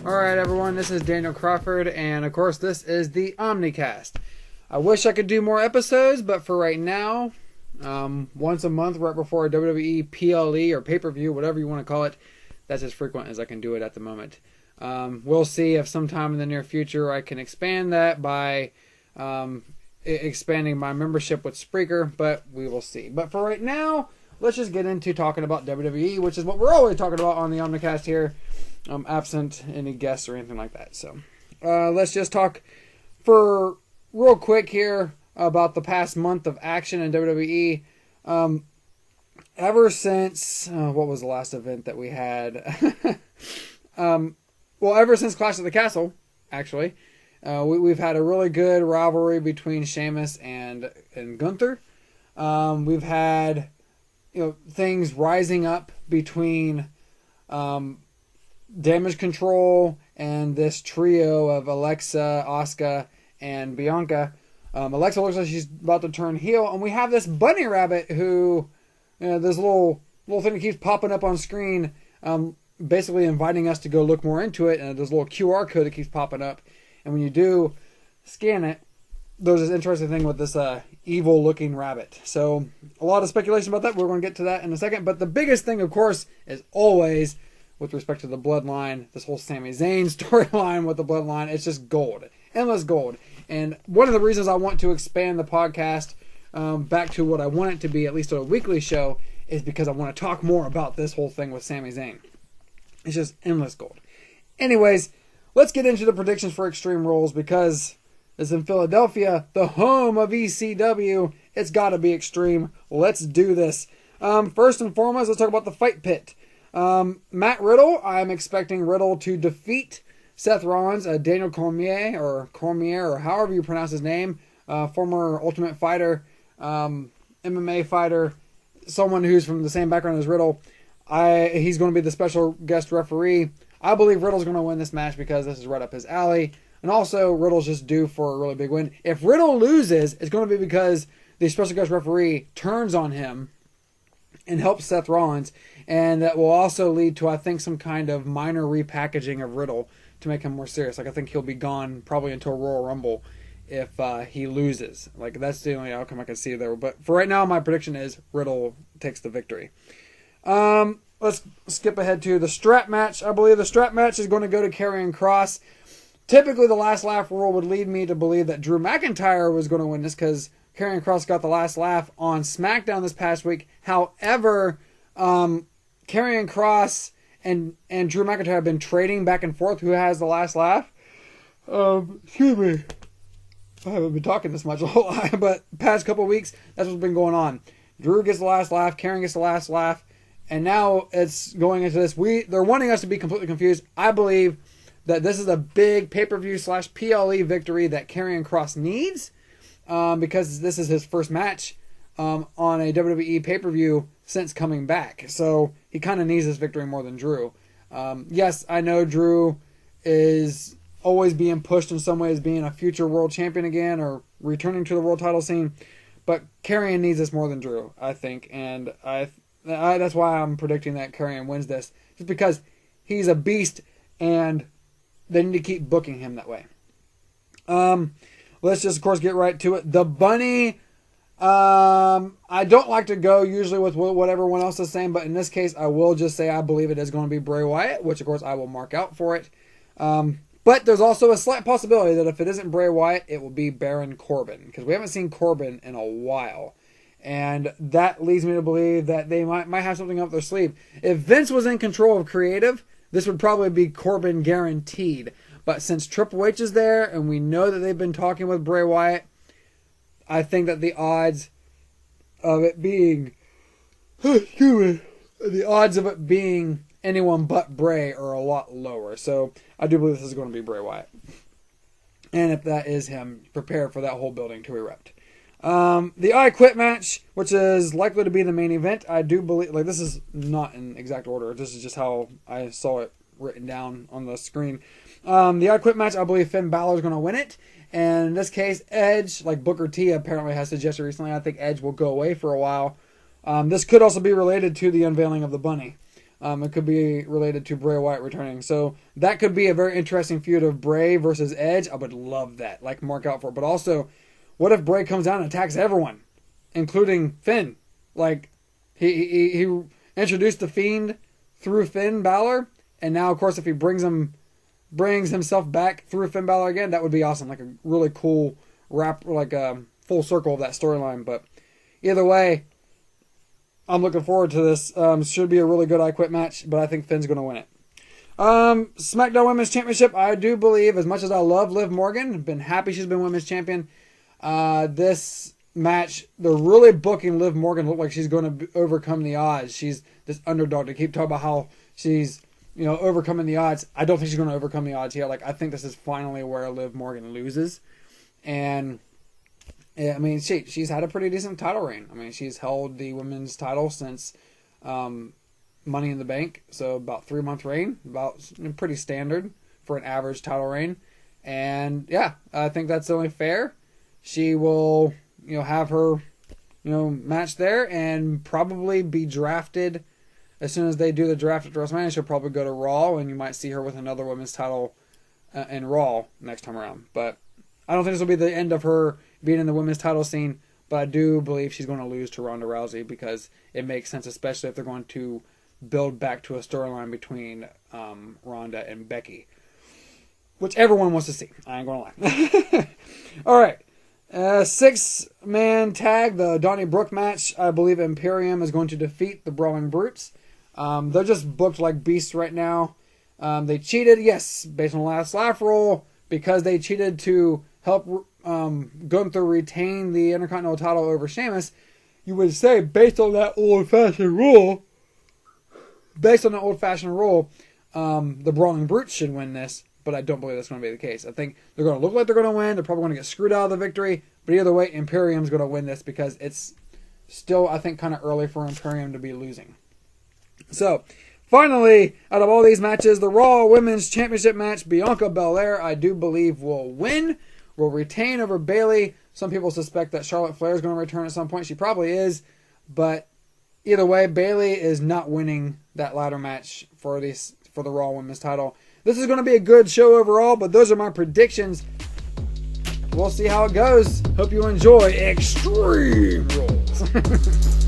Alright everyone, this is Daniel Crawford, and of course this is the Omnicast. I wish I could do more episodes, but for right now, once a month right before a WWE PLE or pay-per-view, whatever you want to call it, that's as frequent as I can do it at the moment. We'll see if sometime in the near future I can expand that by expanding my membership with Spreaker, but we will see. But for right now, let's just get into talking about WWE, which is what we're always talking about on the Omnicast here, absent any guests or anything like that. So let's just talk for real quick here about the past month of action in WWE. Ever since, what was the last event that we had? Well, ever since Clash of the Castle, actually, we've had a really good rivalry between Sheamus and Gunther. We've had things rising up between Damage Control and this trio of Alexa, Asuka, and Bianca. Alexa looks like she's about to turn heel, and we have this bunny rabbit who, this little thing that keeps popping up on screen, basically inviting us to go look more into it, and there's a little QR code that keeps popping up, and when you do scan it, there's this interesting thing with this evil looking rabbit. So a lot of speculation about that. We're going to get to that in a second, but the biggest thing, of course, is always with respect to the Bloodline, this whole Sami Zayn storyline with the Bloodline. It's just gold, endless gold. And one of the reasons I want to expand the podcast back to what I want it to be, at least a weekly show, is because I want to talk more about this whole thing with Sami Zayn. It's just endless gold. Anyways, let's get into the predictions for Extreme Rules, because it's in Philadelphia, the home of ECW. It's got to be extreme. Let's do this. First and foremost, let's talk about the Fight Pit. Matt Riddle, I'm expecting Riddle to defeat Seth Rollins, Daniel Cormier, or however you pronounce his name, former Ultimate Fighter, MMA fighter, someone who's from the same background as Riddle. He's going to be the special guest referee. I believe Riddle's going to win this match because this is right up his alley. And also, Riddle's just due for a really big win. If Riddle loses, it's going to be because the special guest referee turns on him and helps Seth Rollins. And that will also lead to, I think, some kind of minor repackaging of Riddle to make him more serious. Like, I think he'll be gone probably until Royal Rumble if he loses. Like, that's the only outcome I can see there. But for right now, my prediction is Riddle takes the victory. Let's skip ahead to the strap match. I believe the strap match is going to go to Karrion Kross. Typically, the last laugh rule would lead me to believe that Drew McIntyre was going to win this because Karrion Kross got the last laugh on SmackDown this past week. However, Karrion Kross and Drew McIntyre have been trading back and forth who has the last laugh. Excuse me. I haven't been talking this much a whole lot, but past couple of weeks, that's what's been going on. Drew gets the last laugh, Karrion gets the last laugh, and now it's going into this. They're wanting us to be completely confused. I believe that this is a big pay-per-view / PLE victory that Karrion Kross needs because this is his first match on a WWE pay-per-view since coming back. So he kind of needs this victory more than Drew. Yes, I know Drew is always being pushed in some ways being a future world champion again or returning to the world title scene, but Karrion needs this more than Drew, I think, and that's why I'm predicting that Karrion wins this, just because he's a beast and they need to keep booking him that way. Let's just, of course, get right to it. The Bunny, I don't like to go usually with what everyone else is saying, but in this case, I will just say I believe it is going to be Bray Wyatt, which, of course, I will mark out for it. But there's also a slight possibility that if it isn't Bray Wyatt, it will be Baron Corbin, because we haven't seen Corbin in a while. And that leads me to believe that they might have something up their sleeve. If Vince was in control of creative, this would probably be Corbin guaranteed. But since Triple H is there, and we know that they've been talking with Bray Wyatt, I think that the odds of it being anyone but Bray are a lot lower. So I do believe this is going to be Bray Wyatt. And if that is him, prepare for that whole building to erupt. The I Quit match, which is likely to be the main event, I do believe, like, this is not in exact order. This is just how I saw it written down on the screen. The I Quit match, I believe Finn Balor is going to win it. And in this case, Edge, like Booker T apparently has suggested recently, I think Edge will go away for a while. This could also be related to the unveiling of the Bunny. It could be related to Bray Wyatt returning. So that could be a very interesting feud of Bray versus Edge. I would love that. Like, mark out for it. But also, what if Bray comes down and attacks everyone, including Finn? Like, he introduced the Fiend through Finn Balor, and now, of course, if he brings himself back through Finn Balor again, that would be awesome. Like a really cool wrap, like a full circle of that storyline. But either way, I'm looking forward to this. Should be a really good I Quit match, but I think Finn's going to win it. SmackDown Women's Championship, I do believe, as much as I love Liv Morgan, been happy she's been Women's Champion, this match, they're really booking Liv Morgan look like she's going to overcome the odds. She's this underdog. They keep talking about how she's, overcoming the odds. I don't think she's going to overcome the odds here. Like, I think this is finally where Liv Morgan loses. And yeah, I mean, she's had a pretty decent title reign. I mean, she's held the women's title since Money in the Bank, so about 3-month reign, about pretty standard for an average title reign. And yeah, I think that's only fair. She will, have her, match there and probably be drafted as soon as they do the draft at WrestleMania. She'll probably go to Raw, and you might see her with another women's title in Raw next time around. But I don't think this will be the end of her being in the women's title scene, but I do believe she's going to lose to Ronda Rousey because it makes sense, especially if they're going to build back to a storyline between Ronda and Becky, which everyone wants to see. I ain't going to lie. All right. 6-man tag, the Donnie Brooke match. I believe Imperium is going to defeat the Brawling Brutes. They're just booked like beasts right now. They cheated, yes, based on the last laugh rule, because they cheated to help Gunther retain the Intercontinental title over Sheamus. You would say, based on that old-fashioned rule, the Brawling Brutes should win this, but I don't believe that's going to be the case. I think they're going to look like they're going to win. They're probably going to get screwed out of the victory, but either way, Imperium's going to win this because it's still, I think, kind of early for Imperium to be losing. So, finally, out of all these matches, the Raw Women's Championship match, Bianca Belair, I do believe will win, will retain over Bayley. Some people suspect that Charlotte Flair is going to return at some point. She probably is, but either way, Bayley is not winning that ladder match for the Raw Women's title. This is going to be a good show overall, but those are my predictions. We'll see how it goes. Hope you enjoy Extreme Rules.